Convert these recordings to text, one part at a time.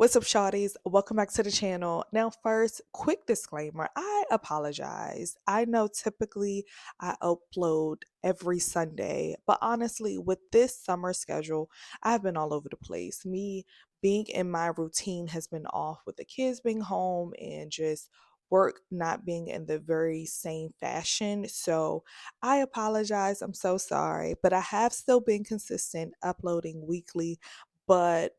What's up, shawties? Welcome back to the channel. Now, first, quick disclaimer. I apologize. I know typically I upload every Sunday, but honestly, with this summer schedule, I've been all over the place. Me being in my routine has been off with the kids being home and just work not being in the very same fashion. So I apologize. I'm so sorry, but I have still been consistent uploading weekly. But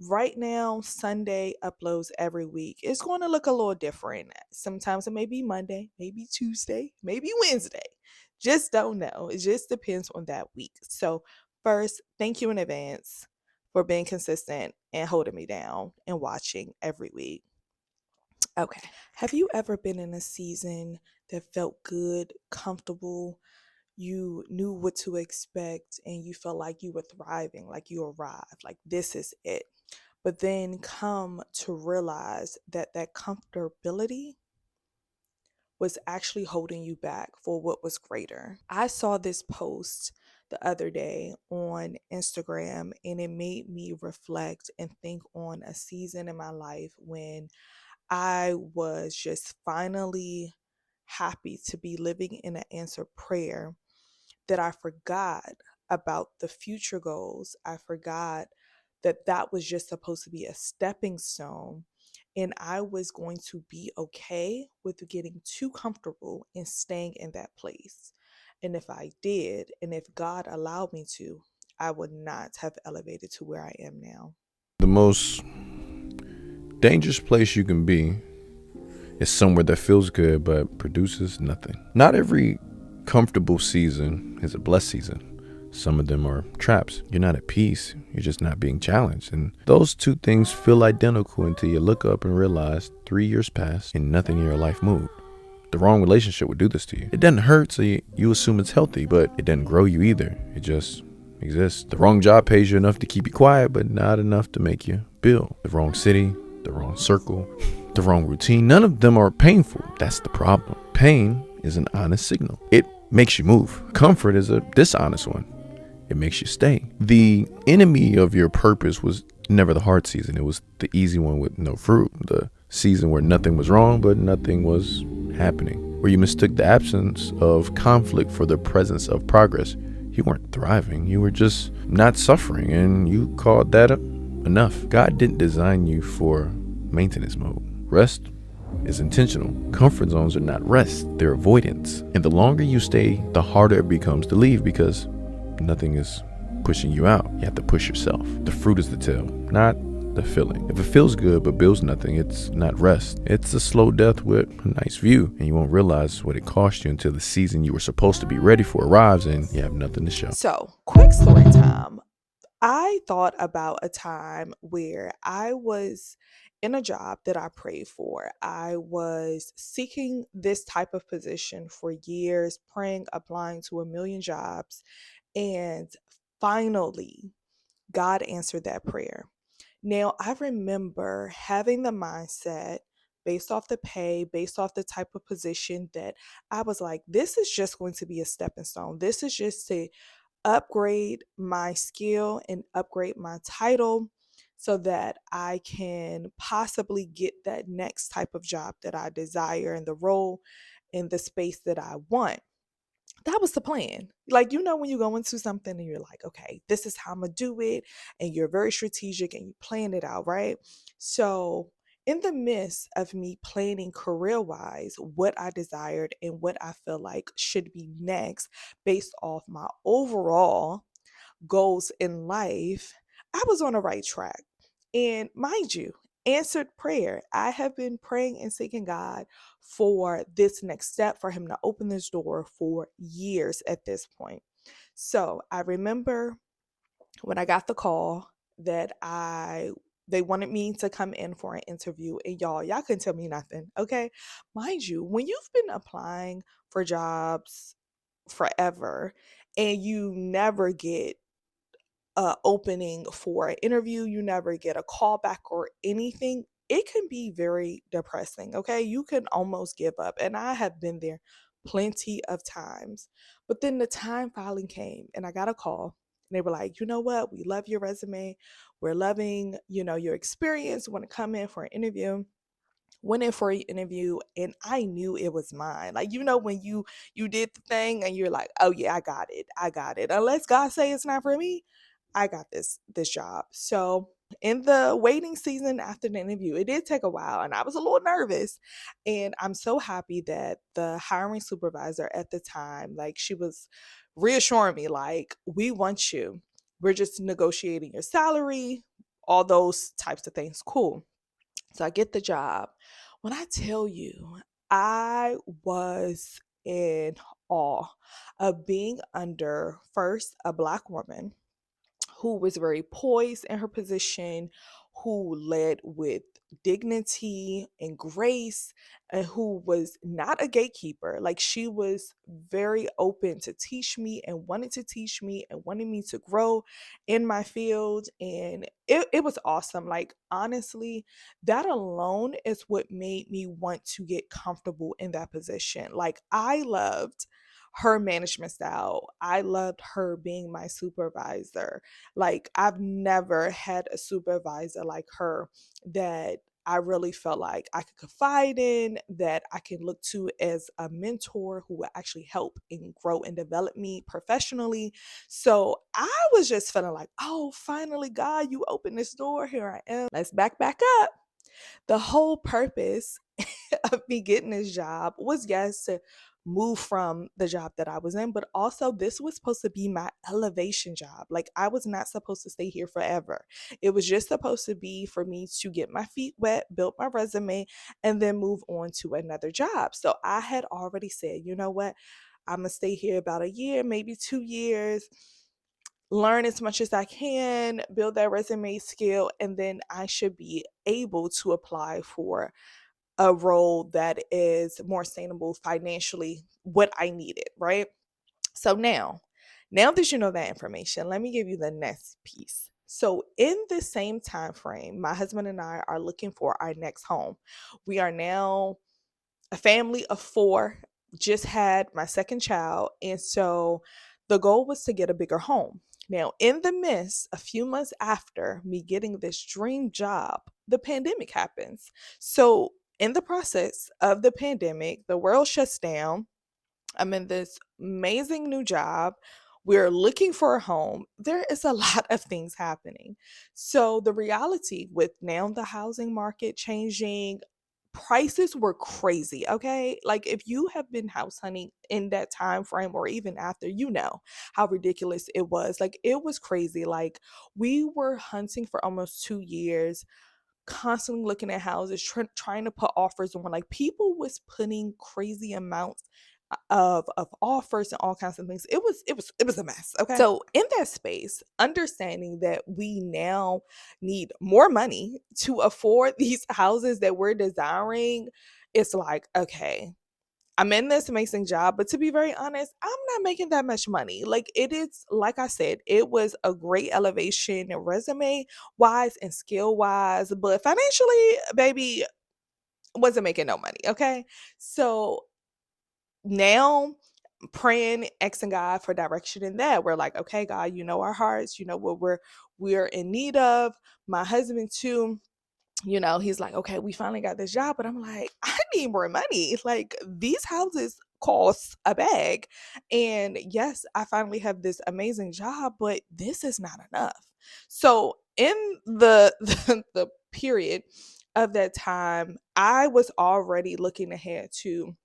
right now, Sunday uploads every week. It's going to look a little different. Sometimes it may be Monday, maybe Tuesday, maybe Wednesday. Just don't know. It just depends on that week. So, first, thank you in advance for being consistent and holding me down and watching every week. Okay. Have you ever been in a season that felt good, comfortable? You knew what to expect and you felt like you were thriving, like you arrived, like this is it. But then come to realize that that comfortability was actually holding you back for what was greater. I saw this post the other day on Instagram and it made me reflect and think on a season in my life when I was just finally happy to be living in an answered prayer, that I forgot about the future goals. I forgot that that was just supposed to be a stepping stone. And I was going to be okay with getting too comfortable and staying in that place. And if I did, and if God allowed me to, I would not have elevated to where I am now. The most dangerous place you can be is somewhere that feels good but produces nothing. Not every comfortable season is a blessed season. Some of them are traps. You're not at peace, you're just not being challenged. And those two things feel identical until you look up and realize 3 years passed and nothing in your life moved. The wrong relationship would do this to you. It doesn't hurt, so you assume it's healthy, but it doesn't grow you either. It just exists. The wrong job pays you enough to keep you quiet, but not enough to make you build. The wrong city, the wrong circle, the wrong routine. None of them are painful. That's the problem. Pain is an honest signal. It makes you move. Comfort is a dishonest one. It makes you stay. The enemy of your purpose was never the hard season. It was the easy one with no fruit. The season where nothing was wrong, but nothing was happening. Where you mistook the absence of conflict for the presence of progress. You weren't thriving. You were just not suffering, and you called that enough. God didn't design you for maintenance mode. Rest is intentional. Comfort zones are not rest, they're avoidance. And the longer you stay, the harder it becomes to leave because nothing is pushing you out. You have to push yourself. The fruit is the tail, not the filling. If it feels good but builds nothing, it's not rest. It's a slow death with a nice view, and you won't realize what it cost you until the season you were supposed to be ready for arrives and you have nothing to show. So, quick story time. I thought about a time where I was in a job that I prayed for. I was seeking this type of position for years, praying, applying to a million jobs, and finally, God answered that prayer. Now, I remember having the mindset based off the pay, based off the type of position that I was like, this is just going to be a stepping stone. This is just to upgrade my skill and upgrade my title so that I can possibly get that next type of job that I desire and the role in the space that I want. That was the plan. Like, when you go into something and you're like, okay, this is how I'm going to do it. And you're very strategic and you plan it out, right? So, in the midst of me planning career wise what I desired and what I feel like should be next based off my overall goals in life, I was on the right track. And mind you, answered prayer. I have been praying and seeking God for this next step, for Him to open this door for years at this point. So I remember when I got the call that they wanted me to come in for an interview, and y'all couldn't tell me nothing. Okay. Mind you, when you've been applying for jobs forever and you never get opening for an interview, you never get a call back or anything, it can be very depressing. Okay. You can almost give up. And I have been there plenty of times. But then the time finally came and I got a call. And they were like, you know what? We love your resume. we're loving, your experience. Want to come in for an interview. Went in for an interview and I knew it was mine. Like, when you did the thing and you're like, oh yeah, I got it. I got it. Unless God say it's not for me, I got this job. So in the waiting season after the interview, it did take a while and I was a little nervous. And I'm so happy that the hiring supervisor at the time, like, she was reassuring me, like, we want you. We're just negotiating your salary, all those types of things. Cool. So I get the job. When I tell you, I was in awe of being under first a Black woman who was very poised in her position, who led with dignity and grace, and who was not a gatekeeper. Like, she was very open to teach me and wanted to teach me and wanted me to grow in my field. And it was awesome. Like, honestly, that alone is what made me want to get comfortable in that position. Like, I loved her management style. I loved her being my supervisor. Like, I've never had a supervisor like her that I really felt like I could confide in, that I can look to as a mentor who will actually help and grow and develop me professionally. So I was just feeling like, oh, finally, God, you opened this door. Here I am. Let's back up. The whole purpose of me getting this job was, yes, to move from the job that I was in, but also this was supposed to be my elevation job. Like, I was not supposed to stay here forever. It was just supposed to be for me to get my feet wet, build my resume, and then move on to another job. So I had already said, you know what? I'm going to stay here about a year, maybe 2 years, learn as much as I can, build that resume skill, and then I should be able to apply for a role that is more sustainable financially, what I needed, right? So now that you know that information, let me give you the next piece. So in the same time frame, my husband and I are looking for our next home. We are now a family of four, just had my second child. And so the goal was to get a bigger home. Now, in the midst, a few months after me getting this dream job, the pandemic happens. So, in the process of the pandemic, the world shuts down. I'm in this amazing new job. We're looking for a home. There is a lot of things happening. So, the reality with now the housing market changing, prices were crazy, okay? Like, if you have been house hunting in that time frame or even after, you know how ridiculous it was. Like, it was crazy. Like, we were hunting for almost 2 years, constantly looking at houses, trying to put offers on. Like, people was putting crazy amounts of offers and all kinds of things. It was a mess. Okay. So in that space, understanding that we now need more money to afford these houses that we're desiring, it's like, okay, I'm in this amazing job, but to be very honest, I'm not making that much money. Like, it is, like I said, it was a great elevation resume wise and skill wise, but financially, baby, wasn't making no money. Okay. So now praying, asking God for direction in that. We're like, okay, God, you know our hearts, you know what we're in need of. My husband too, he's like, okay, we finally got this job, but I'm like, I need more money. Like, these houses cost a bag. And yes, I finally have this amazing job, but this is not enough. So in the period of that time, I was already looking ahead to,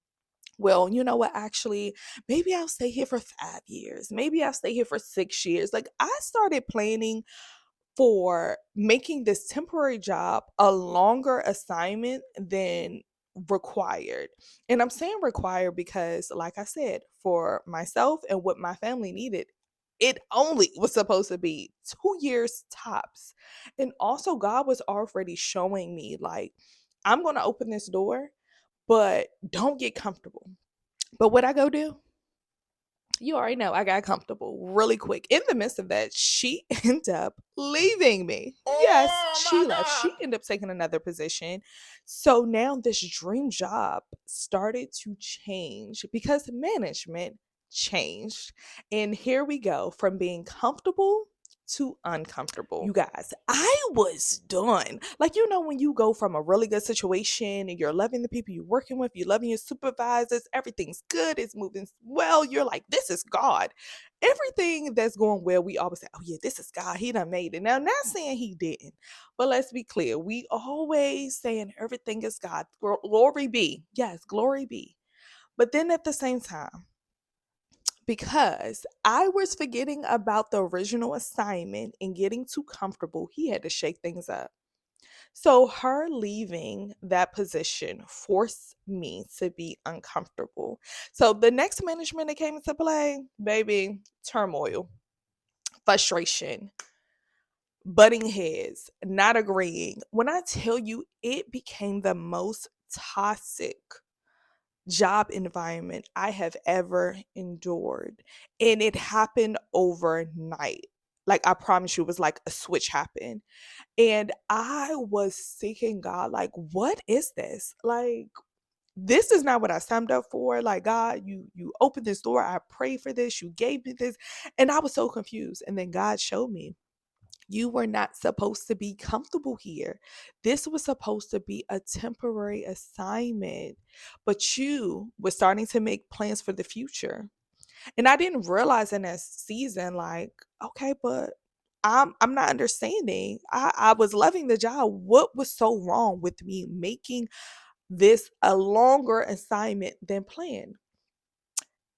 well, you know what? Actually, maybe I'll stay here for 5 years. Maybe I'll stay here for 6 years. Like, I started planning for making this temporary job a longer assignment than required. And I'm saying required because, like I said, for myself and what my family needed, it only was supposed to be 2 years tops. And also, God was already showing me, like, I'm going to open this door, but don't get comfortable. But what I go do, you already know, I got comfortable really quick. In the midst of that, she ended up leaving me. Yes, Oh she my left. She God. ended up taking another position. So now this dream job started to change because management changed. And here we go, from being comfortable to uncomfortable. You guys, I was done. Like, you know, when you go from a really good situation and you're loving the people you're working with, you're loving your supervisors, everything's good, it's moving well, you're like, this is God. Everything that's going well, we always say, oh yeah, this is God. He done made it. Now, not saying he didn't, but let's be clear. We always saying everything is God. Glory be. Yes, glory be. But then at the same time, because I was forgetting about the original assignment and getting too comfortable, he had to shake things up. So, her leaving that position forced me to be uncomfortable. So, the next management that came into play, baby, turmoil, frustration, butting heads, not agreeing. When I tell you, it became the most toxic job environment I have ever endured. And it happened overnight. Like, I promise you, it was like a switch happened. And I was seeking God, like, what is this? Like, this is not what I signed up for. Like, God, you opened this door. I prayed for this. You gave me this. And I was so confused. And then God showed me, you were not supposed to be comfortable here. This was supposed to be a temporary assignment, but you were starting to make plans for the future. And I didn't realize in that season, like, okay, but I'm not understanding. I was loving the job. What was so wrong with me making this a longer assignment than planned?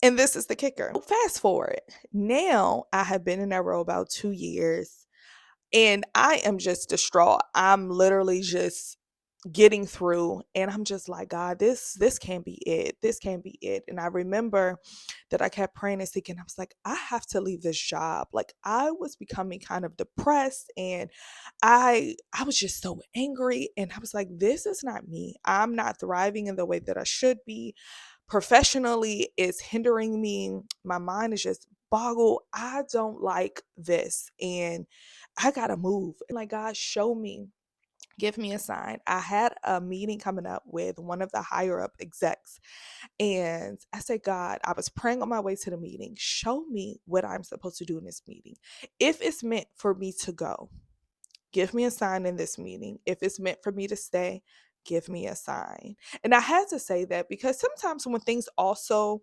And this is the kicker. Fast forward. Now I have been in that role about 2 years. And I am just distraught. I'm literally just getting through and I'm just like, God, this can't be it. This can't be it. And I remember that I kept praying and seeking. I was like, I have to leave this job. Like, I was becoming kind of depressed and I was just so angry and I was like, this is not me. I'm not thriving in the way that I should be. Professionally, it's hindering me. My mind is just boggled. I don't like this. And I gotta move. Like, God, show me, give me a sign. I had a meeting coming up with one of the higher up execs. And I said, God, I was praying on my way to the meeting. Show me what I'm supposed to do in this meeting. If it's meant for me to go, give me a sign in this meeting. If it's meant for me to stay, give me a sign. And I had to say that because sometimes when things also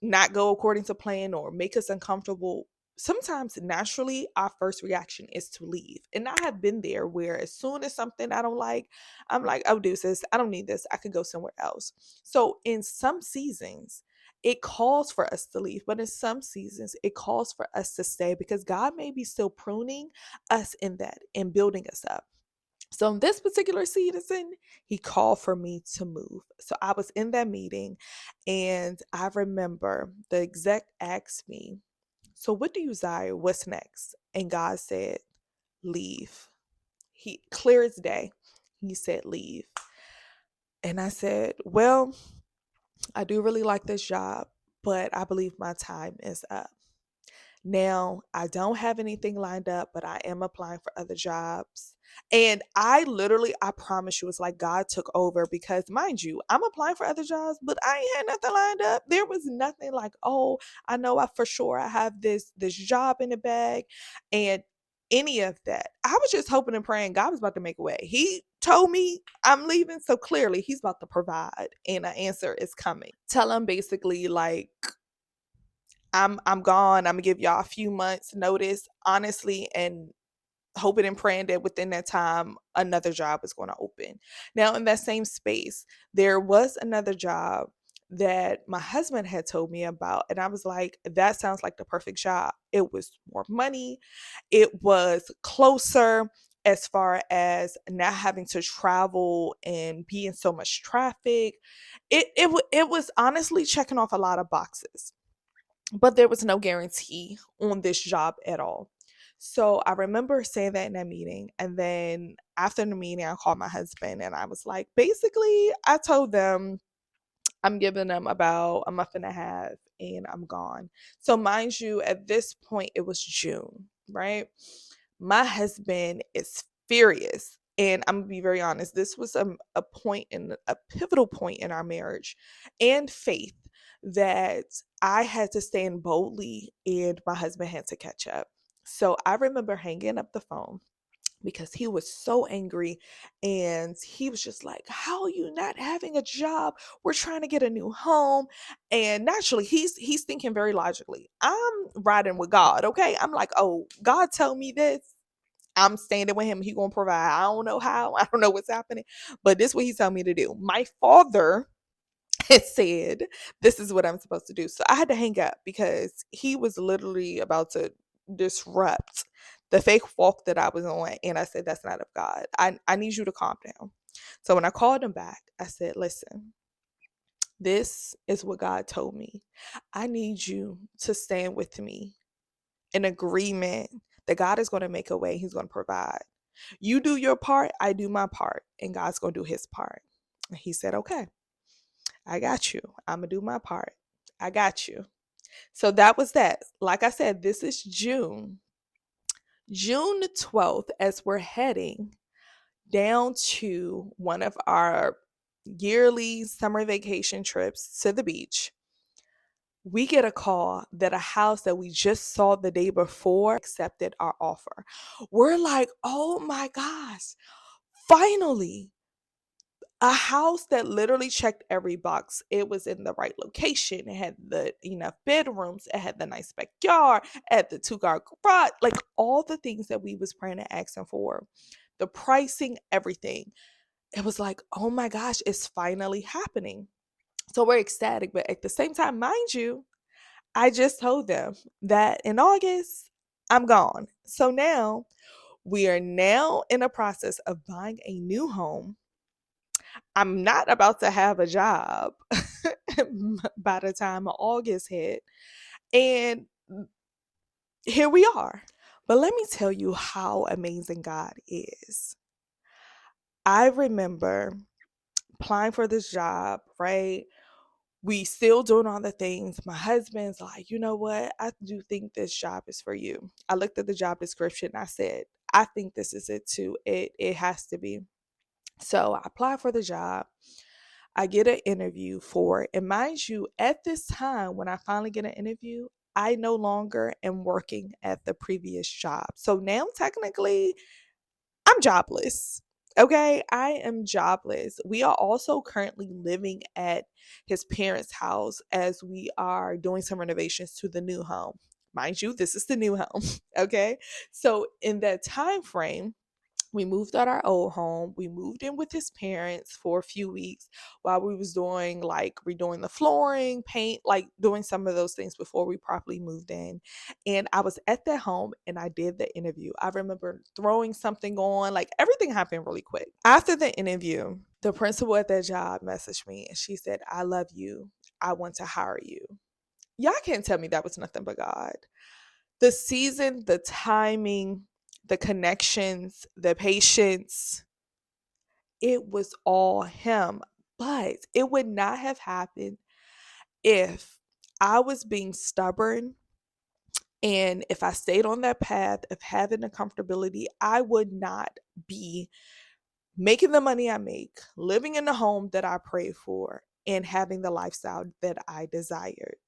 not go according to plan or make us uncomfortable, sometimes naturally our first reaction is to leave. And I have been there where as soon as something I don't like, I'm like, oh, deuces, I don't need this. I could go somewhere else. So in some seasons, it calls for us to leave, but in some seasons, it calls for us to stay because God may be still pruning us in that and building us up. So in this particular season, he called for me to move. So I was in that meeting and I remember the exec asked me, so what do you desire? What's next? And God said, leave. He clear as day. He said, leave. And I said, well, I do really like this job, but I believe my time is up. Now, I don't have anything lined up, but I am applying for other jobs. And I literally, I promise you, it's like God took over because, mind you, I'm applying for other jobs, but I ain't had nothing lined up. There was nothing like, oh, I know I for sure I have this job in the bag, and any of that. I was just hoping and praying God was about to make a way. He told me I'm leaving, so clearly He's about to provide, and an answer is coming. Tell him basically like I'm gone. I'm gonna give y'all a few months notice, honestly, and hoping and praying that within that time another job is going to open. Now, in that same space, there was another job that my husband had told me about, and I was like, that sounds like the perfect job. It was more money, it was closer as far as not having to travel and be in so much traffic. It was honestly checking off a lot of boxes, but there was no guarantee on this job at all. So I remember saying that in that meeting. And then after the meeting, I called my husband and I was like, basically, I told them I'm giving them about a month and a half and I'm gone. So, mind you, at this point, it was June, right? My husband is furious. And I'm gonna be very honest, this was a point in a pivotal point in our marriage and faith that I had to stand boldly and my husband had to catch up. So I remember hanging up the phone because he was so angry, and he was just like, how are you not having a job? We're trying to get a new home. And naturally, he's thinking very logically. I'm riding with God, okay? I'm like, oh, God tell me this, I'm standing with him. He gonna provide. I don't know how. I don't know what's happening, but this is what he's telling me to do. My father had said, "This is what I'm supposed to do." So I had to hang up because he was literally about to disrupt the fake walk that I was on, and I said, "That's not of God. I need you to calm down." So when I called him back, I said, "Listen, this is what God told me. I need you to stand with me in agreement that God is going to make a way. He's going to provide. You do your part, I do my part, and God's going to do his part." And he said, "Okay, I got you. I'm going to do my part. I got you." So that was that. Like I said, this is June 12th, as we're heading down to one of our yearly summer vacation trips to the beach. We get a call that a house that we just saw the day before accepted our offer. We're like, oh my gosh, finally, a house that literally checked every box. It was in the right location. It had the enough bedrooms. It had the nice backyard. It had the two-car garage. Like all the things that we was praying and asking for. The pricing, everything. It was like, oh my gosh, it's finally happening. So we're ecstatic, but at the same time, mind you, I just told them that in August, I'm gone. So now we are now in a process of buying a new home. I'm not about to have a job by the time August hit. And here we are. But let me tell you how amazing God is. I remember applying for this job, right? We still doing all the things. My husband's like, you know what? I do think this job is for you. I looked at the job description. I said, I think this is it too. It has to be. So I applied for the job. I get an interview for it. And mind you, at this time, when I finally get an interview, I no longer am working at the previous job. So now technically I'm jobless. Okay, I am jobless. We are also currently living at his parents' house as we are doing some renovations to the new home. Mind you, this is the new home. Okay, so in that time frame, we moved out our old home. We moved in with his parents for a few weeks while we was doing like redoing the flooring, paint, like doing some of those things before we properly moved in. And I was at that home and I did the interview. I remember throwing something on, like everything happened really quick. After the interview, the principal at that job messaged me and she said, "I love you. I want to hire you." Y'all can't tell me that was nothing but God. The season, the timing, the connections, the patience, it was all him. But it would not have happened if I was being stubborn, and if I stayed on that path of having the comfortability. I would not be making the money I make, living in the home that I prayed for, and having the lifestyle that I desired.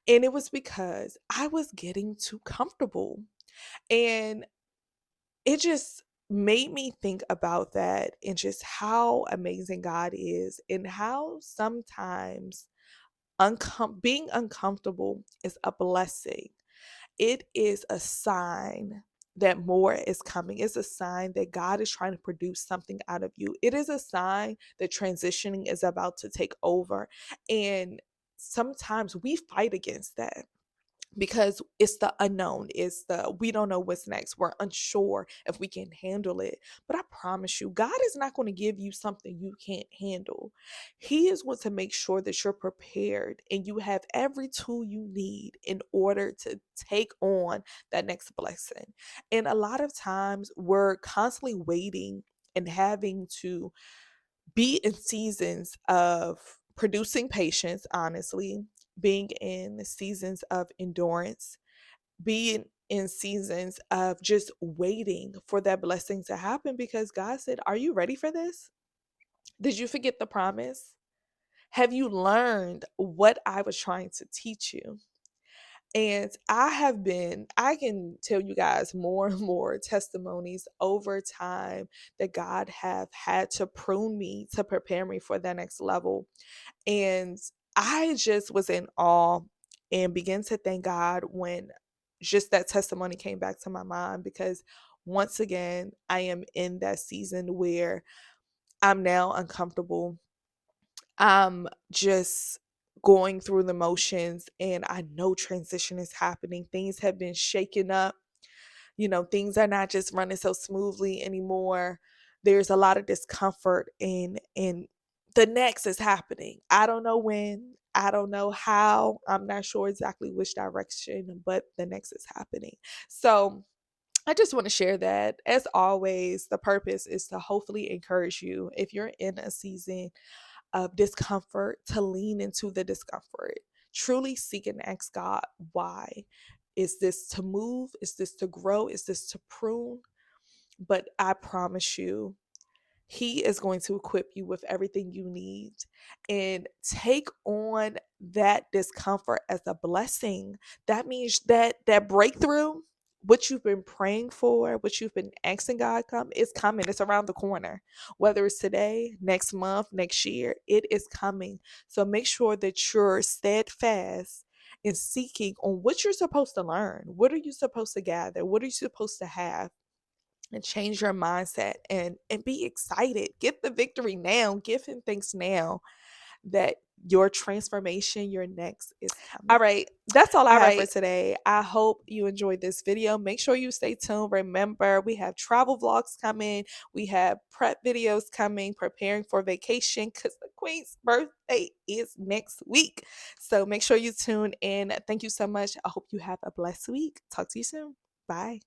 And it was because I was getting too comfortable. And it just made me think about that and just how amazing God is, and how sometimes being uncomfortable is a blessing. It is a sign that more is coming. It's a sign that God is trying to produce something out of you. It is a sign that transitioning is about to take over. And sometimes we fight against that because it's the unknown, it's the we don't know what's next, we're unsure if we can handle it. But I promise you, God is not going to give you something you can't handle. He is going to make sure that you're prepared and you have every tool you need in order to take on that next blessing. And a lot of times we're constantly waiting and having to be in seasons of producing patience, honestly, being in seasons of endurance, being in seasons of just waiting for that blessing to happen because God said, "Are you ready for this? Did you forget the promise? Have you learned what I was trying to teach you?" And I can tell you guys more and more testimonies over time that God have had to prune me to prepare me for the next level. And I just was in awe and began to thank God when just that testimony came back to my mind, because once again, I am in that season where I'm now uncomfortable. I'm just going through the motions, and I know transition is happening. Things have been shaken up. Things are not just running so smoothly anymore. There's a lot of discomfort, and the next is happening. I don't know when, I don't know how. I'm not sure exactly which direction, but the next is happening. So, I just want to share that. As always, the purpose is to hopefully encourage you, if you're in a season of discomfort, to lean into the discomfort. Truly seek and ask God, why? Is this to move? Is this to grow? Is this to prune? But I promise you, he is going to equip you with everything you need, and take on that discomfort as a blessing. That means that breakthrough, what you've been praying for, what you've been asking God come, is coming. It's around the corner. Whether it's today, next month, next year, it is coming. So make sure that you're steadfast in seeking on what you're supposed to learn. What are you supposed to gather? What are you supposed to have? And change your mindset, and be excited. Get the victory now. Give him thanks now that your transformation, your next, is coming. All right, that's all I have for today. I hope you enjoyed this video. Make sure you stay tuned. Remember, we have travel vlogs coming. We have prep videos coming, preparing for vacation, because the Queen's birthday is next week. So make sure you tune in. Thank you so much. I hope you have a blessed week. Talk to you soon. Bye.